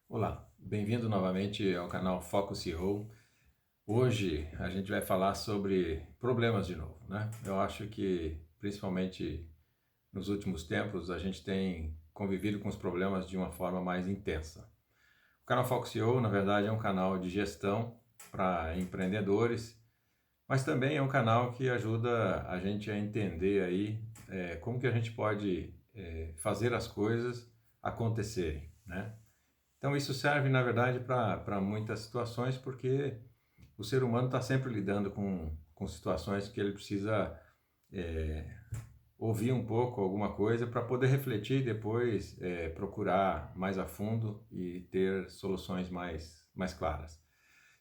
Olá, bem-vindo novamente ao canal Foco CEO. Hoje a gente vai falar sobre problemas de novo, né? Eu acho que, principalmente nos últimos tempos, a gente tem convivido com os problemas de uma forma mais intensa. O canal Foco CEO, na verdade, é um canal de gestão para empreendedores, mas também é um canal que ajuda a gente a entender aí como que a gente pode fazer as coisas acontecerem, né? Então, isso serve, na verdade, para muitas situações, porque o ser humano está sempre lidando com situações que ele precisa é, ouvir um pouco alguma coisa para poder refletir e depois procurar mais a fundo e ter soluções mais claras.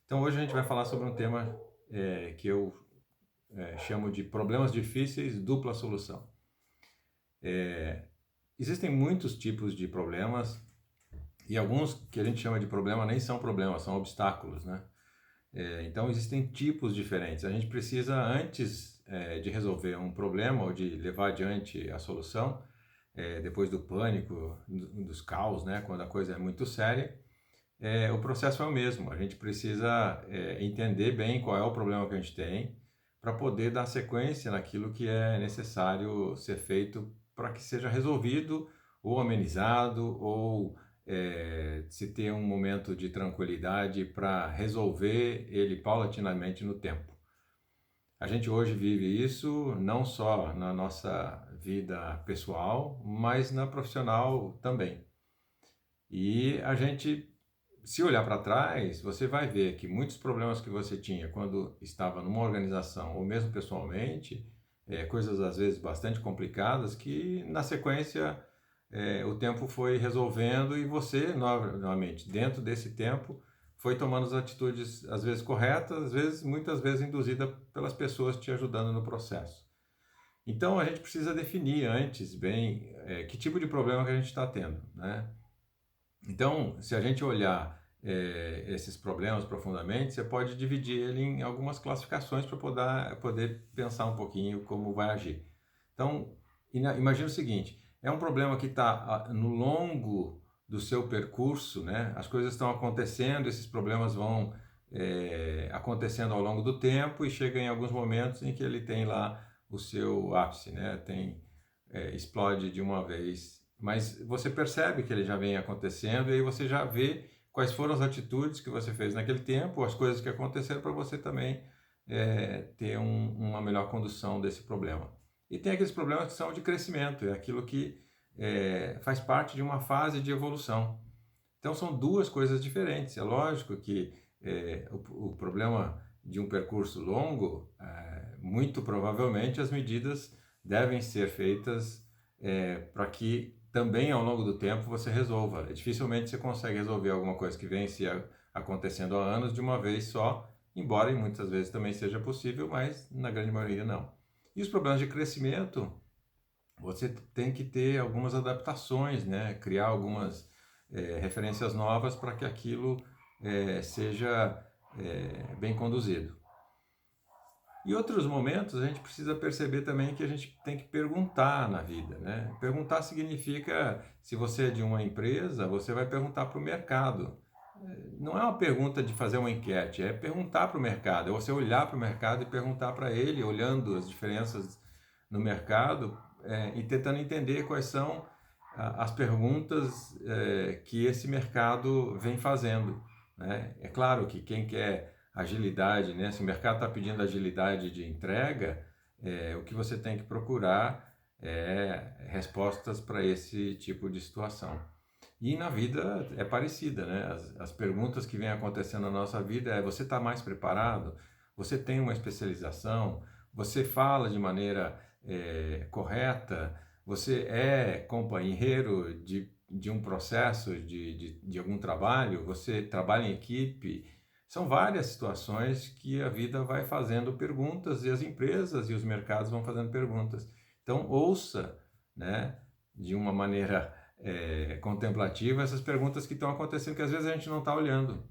Então, hoje a gente vai falar sobre um tema que eu chamo de problemas difíceis, dupla solução. Existem muitos tipos de problemas e alguns que a gente chama de problema nem são problemas, são obstáculos, né? Então existem tipos diferentes. A gente precisa, antes de resolver um problema ou de levar adiante a solução, depois do pânico, dos caos, né, quando a coisa é muito séria, o processo é o mesmo. A gente precisa entender bem qual é o problema que a gente tem para poder dar sequência naquilo que é necessário ser feito para que seja resolvido ou amenizado ou se ter um momento de tranquilidade para resolver ele paulatinamente no tempo. A gente hoje vive isso não só na nossa vida pessoal, mas na profissional também. E a gente, se olhar para trás, você vai ver que muitos problemas que você tinha quando estava numa organização ou mesmo pessoalmente, coisas às vezes bastante complicadas, que na sequência o tempo foi resolvendo e você, novamente, dentro desse tempo, foi tomando as atitudes às vezes corretas, às vezes, muitas vezes induzida pelas pessoas te ajudando no processo. Então a gente precisa definir antes bem que tipo de problema que a gente está tendo, né? Então, se a gente olhar esses problemas profundamente, você pode dividir ele em algumas classificações para poder pensar um pouquinho como vai agir. Então, imagine o seguinte: é um problema que está no longo do seu percurso, né? As coisas estão acontecendo, esses problemas vão acontecendo ao longo do tempo e chega em alguns momentos em que ele tem lá o seu ápice, né? Explode de uma vez, mas você percebe que ele já vem acontecendo e aí você já vê quais foram as atitudes que você fez naquele tempo, as coisas que aconteceram para você também ter uma melhor condução desse problema. E tem aqueles problemas que são de crescimento, é aquilo que faz parte de uma fase de evolução. Então são duas coisas diferentes. É lógico que o problema de um percurso longo, muito provavelmente as medidas devem ser feitas para que também ao longo do tempo você resolva. Dificilmente você consegue resolver alguma coisa que vem se acontecendo há anos de uma vez só, embora muitas vezes também seja possível, mas na grande maioria não. E os problemas de crescimento, você tem que ter algumas adaptações, né? Criar algumas referências novas para que aquilo seja bem conduzido. Em outros momentos, a gente precisa perceber também que a gente tem que perguntar na vida, né? Perguntar significa, se você é de uma empresa, você vai perguntar para o mercado. Não é uma pergunta de fazer uma enquete, é perguntar para o mercado, é você olhar para o mercado e perguntar para ele, olhando as diferenças no mercado e tentando entender quais são as perguntas que esse mercado vem fazendo, né? É claro que quem quer agilidade, né? Se o mercado está pedindo agilidade de entrega, o que você tem que procurar é respostas para esse tipo de situação. E na vida é parecida, né? As perguntas que vêm acontecendo na nossa vida é: você está mais preparado? Você tem uma especialização? Você fala de maneira correta? Você é companheiro de um processo, de algum trabalho? Você trabalha em equipe? São várias situações que a vida vai fazendo perguntas e as empresas e os mercados vão fazendo perguntas. Então, ouça, né, de uma maneira contemplativa essas perguntas que estão acontecendo, que às vezes a gente não está olhando.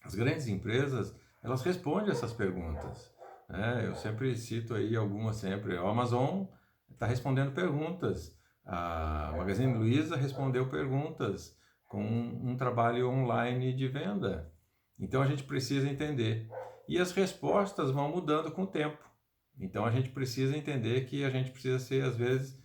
As grandes empresas, elas respondem essas perguntas, né? Eu sempre cito aí algumas sempre. A Amazon está respondendo perguntas, a Magazine Luiza respondeu perguntas, com um trabalho online de venda. Então a gente precisa entender. E as respostas vão mudando com o tempo. Então a gente precisa entender que a gente precisa ser, às vezes,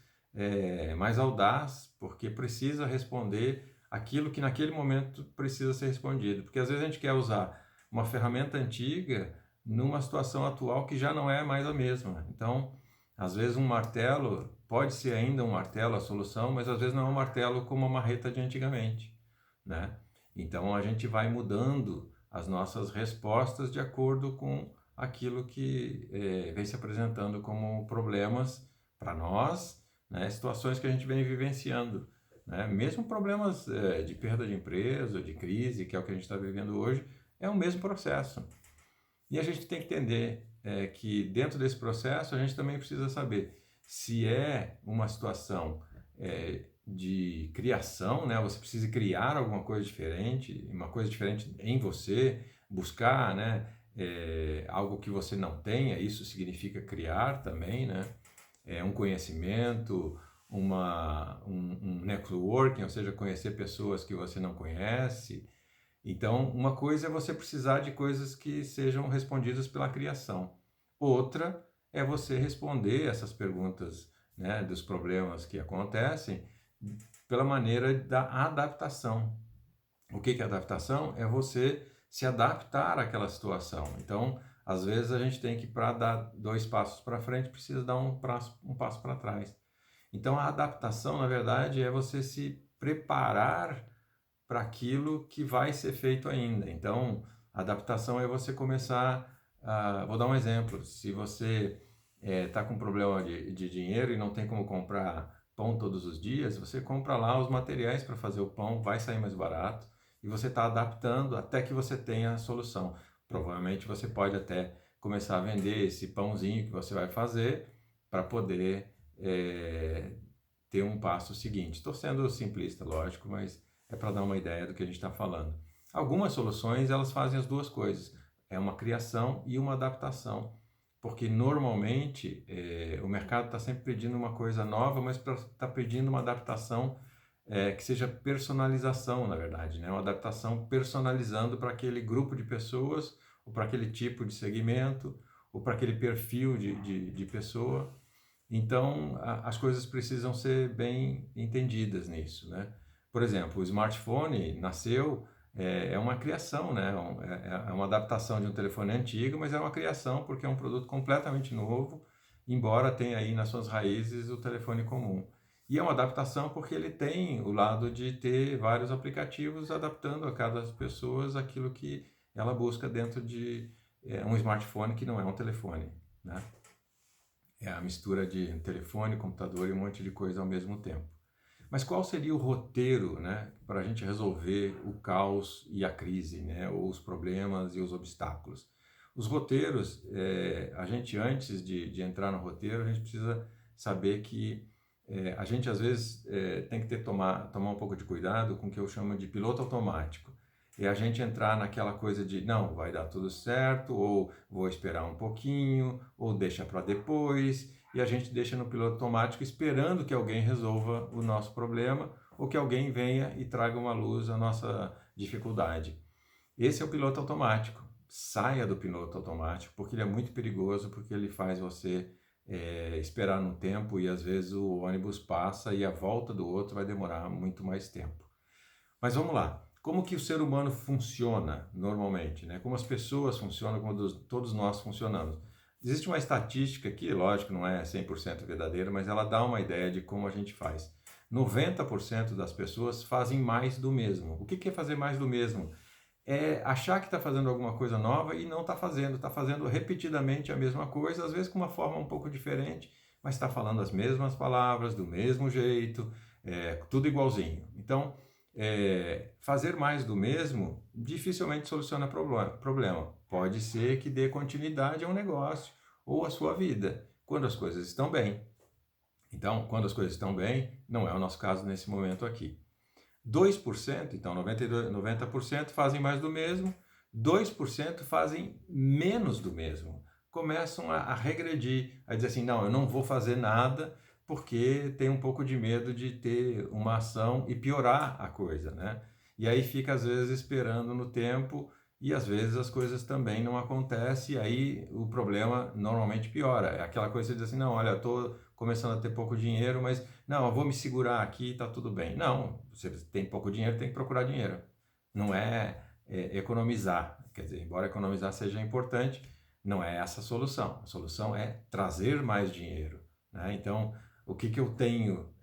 mais audaz, porque precisa responder aquilo que naquele momento precisa ser respondido. Porque às vezes a gente quer usar uma ferramenta antiga numa situação atual que já não é mais a mesma. Então, às vezes um martelo pode ser ainda um martelo a solução, mas às vezes não é um martelo como a marreta de antigamente, né? Então a gente vai mudando as nossas respostas de acordo com aquilo que vem se apresentando como problemas para nós, né? Situações que a gente vem vivenciando, né? Mesmo problemas de perda de empresa, de crise, que é o que a gente está vivendo hoje, é o mesmo processo. E a gente tem que entender que dentro desse processo a gente também precisa saber se é uma situação de criação, né? Você precisa criar alguma coisa diferente, uma coisa diferente em você, buscar, né? Algo que você não tenha, isso significa criar também, né? Um conhecimento, um networking, ou seja, conhecer pessoas que você não conhece. Então, uma coisa é você precisar de coisas que sejam respondidas pela criação. Outra é você responder essas perguntas, né, dos problemas que acontecem pela maneira da adaptação. O que é adaptação? É você se adaptar àquela situação. Então, às vezes a gente tem que, para dar 2 passos para frente, precisa dar um passo para trás. Então, a adaptação, na verdade, é você se preparar para aquilo que vai ser feito ainda. Então, a adaptação é você começar vou dar um exemplo. Se você está com problema de dinheiro e não tem como comprar pão todos os dias, você compra lá os materiais para fazer o pão, vai sair mais barato e você está adaptando até que você tenha a solução. Provavelmente você pode até começar a vender esse pãozinho que você vai fazer para poder ter um passo seguinte. Estou sendo simplista, lógico, mas é para dar uma ideia do que a gente está falando. Algumas soluções, elas fazem as duas coisas. É uma criação e uma adaptação. Porque normalmente o mercado está sempre pedindo uma coisa nova, mas está pedindo uma adaptação que seja personalização, na verdade, né? Uma adaptação personalizando para aquele grupo de pessoas, ou para aquele tipo de segmento, ou para aquele perfil de pessoa. Então, as coisas precisam ser bem entendidas nisso, né? Por exemplo, o smartphone nasceu, é uma criação, né? É uma adaptação de um telefone antigo, mas é uma criação porque é um produto completamente novo, embora tenha aí nas suas raízes o telefone comum. E é uma adaptação porque ele tem o lado de ter vários aplicativos adaptando a cada pessoa aquilo que ela busca dentro de um smartphone que não é um telefone, né? É a mistura de telefone, computador e um monte de coisa ao mesmo tempo. Mas qual seria o roteiro, né, para a gente resolver o caos e a crise, né, ou os problemas e os obstáculos? Os roteiros, a gente antes de entrar no roteiro, a gente precisa saber que a gente às vezes tem que tomar um pouco de cuidado com o que eu chamo de piloto automático. É a gente entrar naquela coisa de não, vai dar tudo certo, ou vou esperar um pouquinho, ou deixa para depois, e a gente deixa no piloto automático esperando que alguém resolva o nosso problema ou que alguém venha e traga uma luz à nossa dificuldade. Esse é o piloto automático. Saia do piloto automático, porque ele é muito perigoso, porque ele faz você esperar no tempo e às vezes o ônibus passa e a volta do outro vai demorar muito mais tempo. Mas vamos lá. Como que o ser humano funciona normalmente, né? Como as pessoas funcionam, como todos nós funcionamos. Existe uma estatística que, lógico, não é 100% verdadeira, mas ela dá uma ideia de como a gente faz. 90% das pessoas fazem mais do mesmo. O que é fazer mais do mesmo? É achar que está fazendo alguma coisa nova e não está fazendo repetidamente a mesma coisa, às vezes com uma forma um pouco diferente, mas está falando as mesmas palavras, do mesmo jeito, tudo igualzinho. Então, fazer mais do mesmo dificilmente soluciona problema. Pode ser que dê continuidade a um negócio ou à sua vida, quando as coisas estão bem. Então, quando as coisas estão bem, não é o nosso caso nesse momento aqui. 2%, então 90% fazem mais do mesmo, 2% fazem menos do mesmo. Começam a regredir, a dizer assim, não, eu não vou fazer nada porque tem um pouco de medo de ter uma ação e piorar a coisa, né? e aí fica às vezes esperando no tempo e às vezes as coisas também não acontecem e aí o problema normalmente piora. É aquela coisa de dizer assim, não, olha, eu estou começando a ter pouco dinheiro, mas não, eu vou me segurar aqui e está tudo bem. Não, você tem pouco dinheiro, tem que procurar dinheiro. Não é economizar, quer dizer, embora economizar seja importante, não é essa a solução. A solução é trazer mais dinheiro, né? Então, o que eu tenho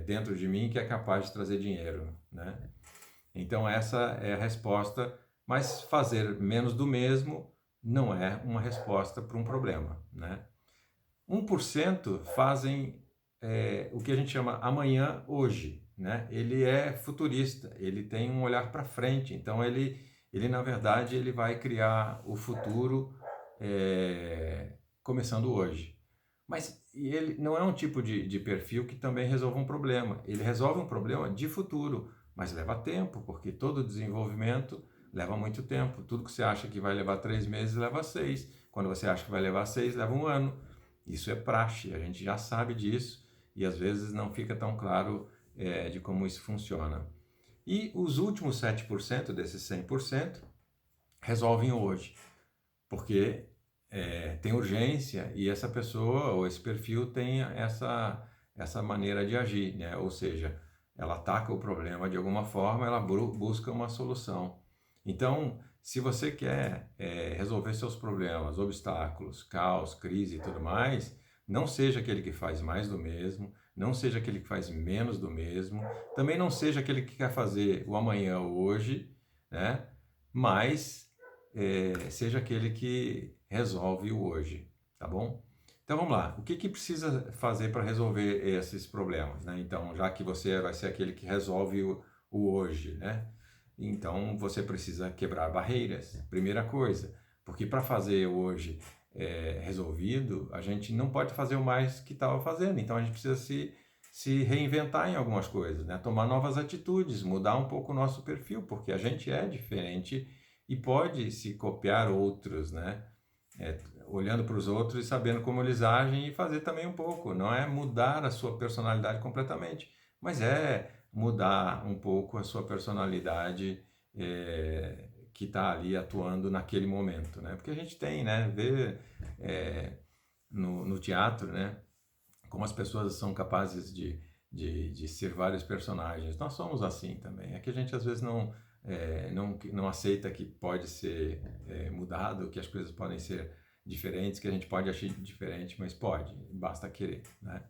dentro de mim que é capaz de trazer dinheiro, né? Então, essa é a resposta, mas fazer menos do mesmo não é uma resposta para um problema, né? 1% fazem o que a gente chama amanhã, hoje, né? Ele é futurista, ele tem um olhar para frente, então ele na verdade ele vai criar o futuro começando hoje. Mas ele não é um tipo de perfil que também resolve um problema. Ele resolve um problema de futuro, mas leva tempo, porque todo desenvolvimento leva muito tempo. Tudo que você acha que vai levar 3 meses, leva 6. Quando você acha que vai levar 6, leva 1 ano. Isso é praxe, a gente já sabe disso e às vezes não fica tão claro de como isso funciona. E os últimos 7% desses 100% resolvem hoje, porque tem urgência e essa pessoa ou esse perfil tem essa maneira de agir, né? Ou seja, ela ataca o problema de alguma forma, ela busca uma solução. Então, se você quer resolver seus problemas, obstáculos, caos, crise e tudo mais, não seja aquele que faz mais do mesmo, não seja aquele que faz menos do mesmo, também não seja aquele que quer fazer o amanhã ou hoje, né? Mas seja aquele que resolve o hoje, tá bom? Então vamos lá, o que precisa fazer para resolver esses problemas, né? Então, já que você vai ser aquele que resolve o hoje, né? Então você precisa quebrar barreiras, primeira coisa, porque para fazer hoje resolvido, a gente não pode fazer o mais que estava fazendo, então a gente precisa se reinventar em algumas coisas, né? Tomar novas atitudes, mudar um pouco o nosso perfil, porque a gente é diferente e pode se copiar outros, né? Olhando para os outros e sabendo como eles agem e fazer também um pouco. Não é mudar a sua personalidade completamente, mas é mudar um pouco a sua personalidade que está ali atuando naquele momento, né? Porque a gente tem, né? Vê no teatro, né? Como as pessoas são capazes de ser vários personagens. Nós somos assim também. É que a gente às vezes não aceita que pode ser mudado, que as coisas podem ser diferentes, que a gente pode agir diferente, mas pode, basta querer, né?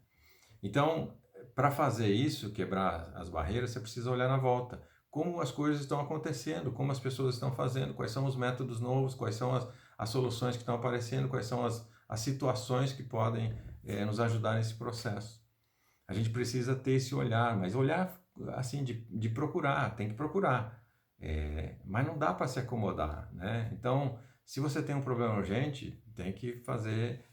Então, para fazer isso, quebrar as barreiras, você precisa olhar na volta. Como as coisas estão acontecendo, como as pessoas estão fazendo, quais são os métodos novos, quais são as soluções que estão aparecendo, quais são as situações que podem nos ajudar nesse processo. A gente precisa ter esse olhar, mas olhar assim de procurar, tem que procurar. Mas não dá para se acomodar, né? Então, se você tem um problema urgente, tem que fazer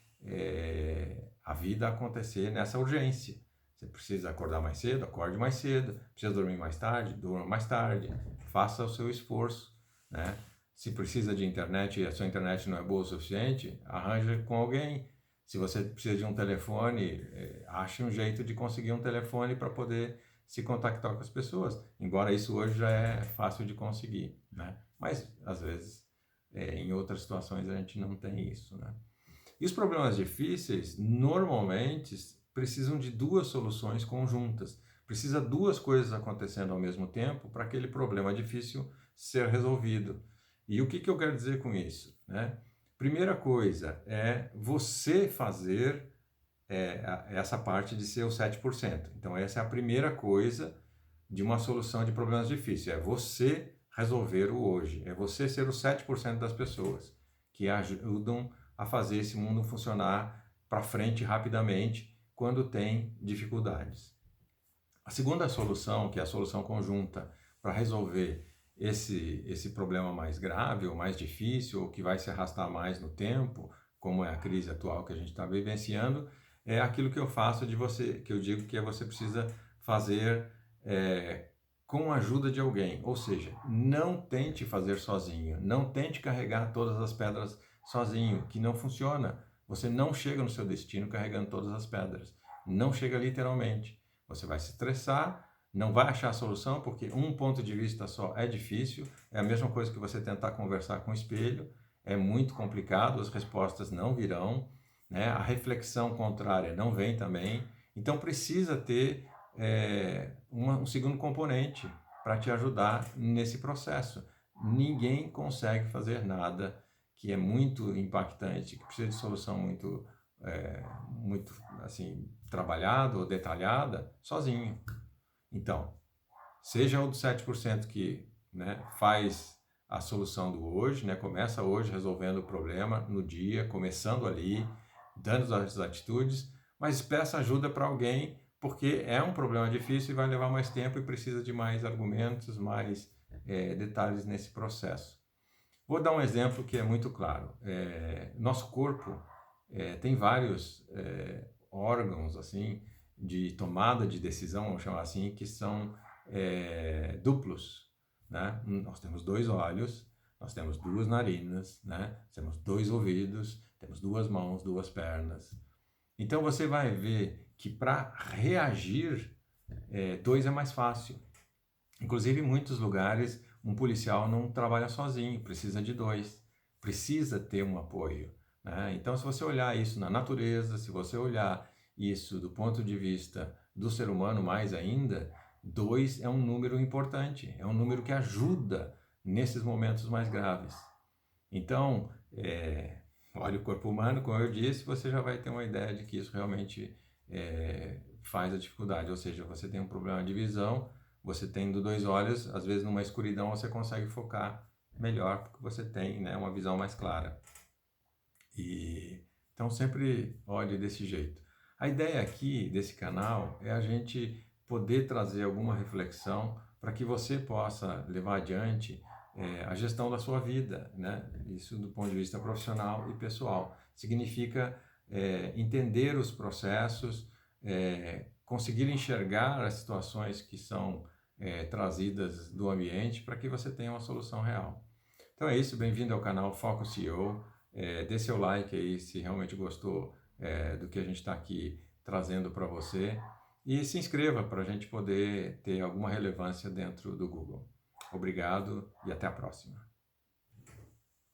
a vida acontecer nessa urgência. Você precisa acordar mais cedo, acorde mais cedo. Precisa dormir mais tarde, durma mais tarde. Faça o seu esforço, né? Se precisa de internet e a sua internet não é boa o suficiente, arranja com alguém. Se você precisa de um telefone, ache um jeito de conseguir um telefone para poder se contactar com as pessoas. Embora isso hoje já é fácil de conseguir, né? Mas, às vezes, em outras situações a gente não tem isso, né? E os problemas difíceis, normalmente, precisam de duas soluções conjuntas. Precisa duas coisas acontecendo ao mesmo tempo para aquele problema difícil ser resolvido. E o que eu quero dizer com isso, né? Primeira coisa é você fazer essa parte de ser o 7%. Então, essa é a primeira coisa de uma solução de problemas difíceis. É você resolver o hoje. É você ser os 7% das pessoas que ajudam a fazer esse mundo funcionar para frente rapidamente quando tem dificuldades. A segunda solução, que é a solução conjunta para resolver esse problema mais grave ou mais difícil, ou que vai se arrastar mais no tempo, como é a crise atual que a gente está vivenciando, é aquilo que eu faço que eu digo que você precisa fazer com a ajuda de alguém. Ou seja, não tente fazer sozinho, não tente carregar todas as pedras sozinho, que não funciona. Você não chega no seu destino carregando todas as pedras. Não chega literalmente. Você vai se estressar, não vai achar a solução, porque um ponto de vista só é difícil, é a mesma coisa que você tentar conversar com o espelho, é muito complicado, as respostas não virão, né? A reflexão contrária não vem também, então precisa ter um segundo componente para te ajudar nesse processo. Ninguém consegue fazer nada que é muito impactante, que precisa de solução muito assim, trabalhada ou detalhada, sozinho. Então, seja o dos 7% que, né, faz a solução do hoje, né, começa hoje resolvendo o problema no dia, começando ali, dando as atitudes, mas peça ajuda para alguém, porque é um problema difícil e vai levar mais tempo e precisa de mais argumentos, mais detalhes nesse processo. Vou dar um exemplo que é muito claro. Nosso corpo tem vários órgãos assim de tomada de decisão, vamos chamar assim, que são duplos, né? Nós temos 2 olhos, nós temos 2 narinas, né? Temos 2 ouvidos, temos 2 mãos, 2 pernas. Então você vai ver que para reagir, 2 é mais fácil. Inclusive, em muitos lugares, um policial não trabalha sozinho, precisa de 2, precisa ter um apoio, né? Então, se você olhar isso na natureza, se você olhar isso do ponto de vista do ser humano mais ainda, 2 é um número importante, é um número que ajuda nesses momentos mais graves. Então, olha o corpo humano, como eu disse, você já vai ter uma ideia de que isso realmente faz a dificuldade, ou seja, você tem um problema de visão, você tendo 2 olhos, às vezes numa escuridão você consegue focar melhor, porque você tem, né, uma visão mais clara. Então sempre olhe desse jeito. A ideia aqui desse canal é a gente poder trazer alguma reflexão para que você possa levar adiante a gestão da sua vida, né? Isso do ponto de vista profissional e pessoal. Significa entender os processos, conseguir enxergar as situações que são trazidas do ambiente para que você tenha uma solução real. Então é isso, bem-vindo ao canal Foco CEO. Dê seu like aí se realmente gostou do que a gente está aqui trazendo para você e se inscreva para a gente poder ter alguma relevância dentro do Google. Obrigado e até a próxima.